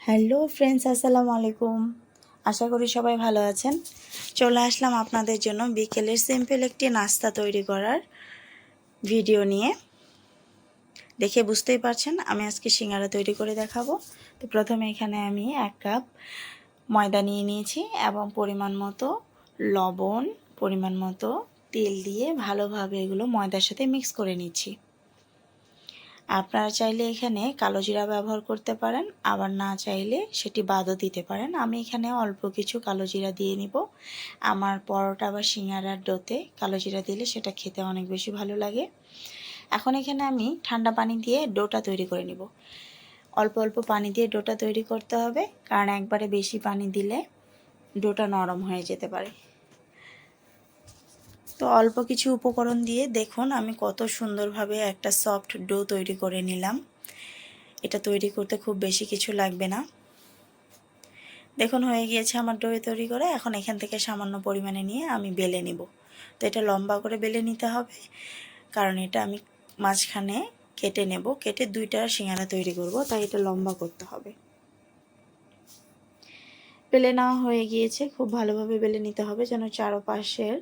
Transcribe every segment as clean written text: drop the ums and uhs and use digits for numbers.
Hello friends, আসসালামু আলাইকুম। আশা করি সবাই ভালো আছেন। চলে আসলাম আপনাদের জন্য বিকেলের সিম্পল একটি নাস্তা তৈরি করার ভিডিও নিয়ে। দেখে বুঝতেই পারছেন আমি আজকে সিঙ্গারা তৈরি করে দেখাবো। তো প্রথমে এখানে আমি 1 কাপ ময়দা নিয়ে নিয়েছি এবং পরিমাণ মতো লবণ, পরিমাণ মতো তেল দিয়ে ভালোভাবে এগুলো ময়দার সাথে মিক্স করে নিচ্ছি। আপনারা চাইলে এখানে কালো জিরা ব্যবহার করতে পারেন, আবার না চাইলে সেটি বাদও দিতে পারেন। আমি এখানে অল্প কিছু কালো জিরা দিয়ে নিব। আমার পরোটা বা সিঙ্গারার ডোতে কালো জিরা দিলে সেটা খেতে অনেক বেশি ভালো লাগে। এখন এখানে আমি ঠান্ডা পানি দিয়ে ডোটা তৈরি করে নিব। অল্প অল্প পানি দিয়ে ডোটা তৈরি করতে হবে, কারণ একবারে বেশি পানি দিলে ডোটা নরম হয়ে যেতে পারে। তো অল্প কিছু উপকরণ দিয়ে দেখুন আমি কত সুন্দরভাবে একটা সফট ডো তৈরি করে নিলাম। এটা তৈরি করতে খুব বেশি কিছু লাগবে না। দেখুন হয়ে গিয়েছে আমার ডো তৈরি করে। এখন এখান থেকে সামান্য পরিমাণে নিয়ে আমি বেলে নিব। তো এটা লম্বা করে বেলে নিতে হবে, কারণ এটা আমি মাঝখানে কেটে নেব, কেটে 2টা সিঙ্গারা তৈরি করব, তাই এটা লম্বা করতে হবে। বেলে নেওয়া হয়ে গিয়েছে। খুব ভালোভাবে বেলে নিতে হবে যেন চারপাশের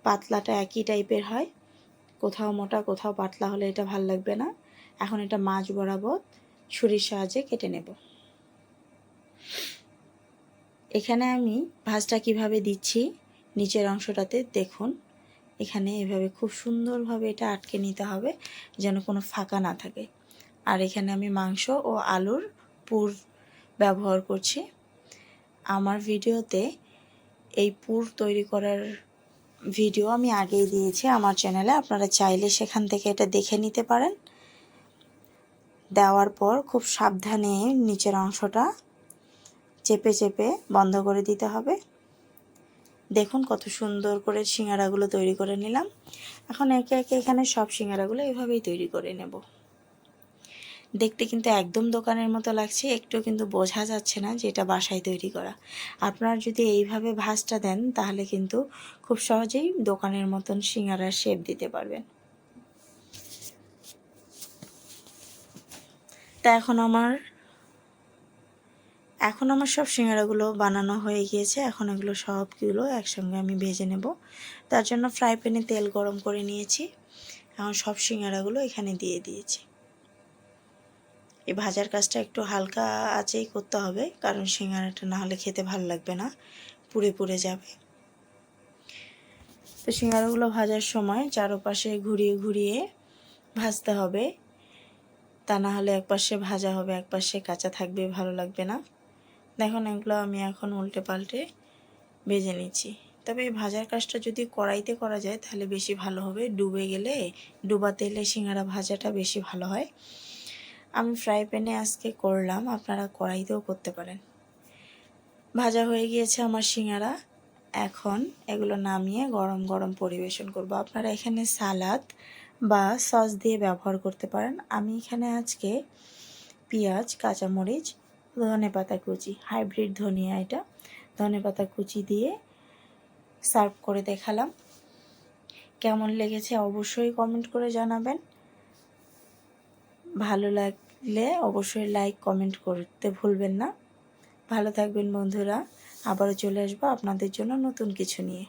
পাতলাটা একই টাইপের হয়। কোথাও মোটা কোথাও পাতলা হলে এটা ভালো লাগবে না। এখন এটা মাঝ বরাবর ছুরির সাহায্যে কেটে নেব। এখানে আমি ভাঁজটা কিভাবে দিচ্ছি নিচের অংশটাতে দেখুন। এখানে এভাবে খুব সুন্দরভাবে এটা আটকে নিতে হবে যেন কোনো ফাঁকা না থাকে। আর এখানে আমি মাংস ও আলুর পুর ব্যবহার করছি। আমার ভিডিওতে এই পুর তৈরি করার ভিডিও আমি আগেই দিয়েছি আমার চ্যানেলে, আপনারা চাইলে সেখান থেকে এটা দেখে নিতে পারেন। দেওয়ার পর খুব সাবধানে নিচের অংশটা চেপে চেপে বন্ধ করে দিতে হবে। দেখুন কত সুন্দর করে সিঙ্গারাগুলো তৈরি করে নিলাম। এখন একে একে এখানে সব সিঙ্গারাগুলো এভাবেই তৈরি করে নেব। দেখতে কিন্তু একদম দোকানের মতো লাগছে, একটু কিন্তু বোঝা যাচ্ছে না যে এটা বাসায় তৈরি করা। আপনারা যদি এইভাবে ভাঁজটা দেন তাহলে কিন্তু খুব সহজেই দোকানের মতন সিঙ্গারার শেপ দিতে পারবেন। তা এখন আমার সব সিঙ্গারাগুলো বানানো হয়ে গিয়েছে। এখন এগুলো সবগুলো একসঙ্গে আমি ভেজে নেব। তার জন্য ফ্রাই প্যানে তেল গরম করে নিয়েছি। এখন সব সিঙ্গারাগুলো এখানে দিয়ে দিয়েছি। এই ভাজার কাজটা একটু হালকা আঁচেই করতে হবে, কারণ সিঙ্গারাটা না হলে খেতে ভালো লাগবে না, পুড়ে পুড়ে যাবে। তো সিঙ্গারাগুলো ভাজার সময় চারপাশে ঘুরিয়ে ঘুরিয়ে ভাজতে হবে, তা না হলে একপাশে ভাজা হবে একপাশে কাঁচা থাকবে, ভালো লাগবে না। দেখুন এগুলো আমি এখন উল্টে পাল্টে ভেজে নিচ্ছি। তবে এই ভাজার কাজটা যদি কড়াইতে করা যায় তাহলে বেশি ভালো হবে। ডুবে গেলে ডুবা তেলে সিঙ্গারা ভাজাটা বেশি ভালো হয়। আমি ফ্রাই প্যানে আজকে করলাম, আপনারা কড়াইতেও করতে পারেন। ভাজা হয়ে গিয়েছে আমার সিঙ্গারা। এখন এগুলো নামিয়ে গরম গরম পরিবেশন করব। আপনারা এখানে সালাদ বা সস দিয়ে ব্যবহার করতে পারেন। আমি এখানে আজকে পেঁয়াজ, কাঁচামরিচ, ধনেপাতা কুচি, হাইব্রিড ধনিয়া, এটা ধনেপাতা কুচি দিয়ে সার্ভ করে দেখালাম। কেমন লেগেছে অবশ্যই কমেন্ট করে জানাবেন। ভালো লাগলে অবশ্যই লাইক কমেন্ট করতে ভুলবেন না। ভালো থাকবেন বন্ধুরা। আবারও চলে আসবো আপনাদের জন্য নতুন কিছু নিয়ে।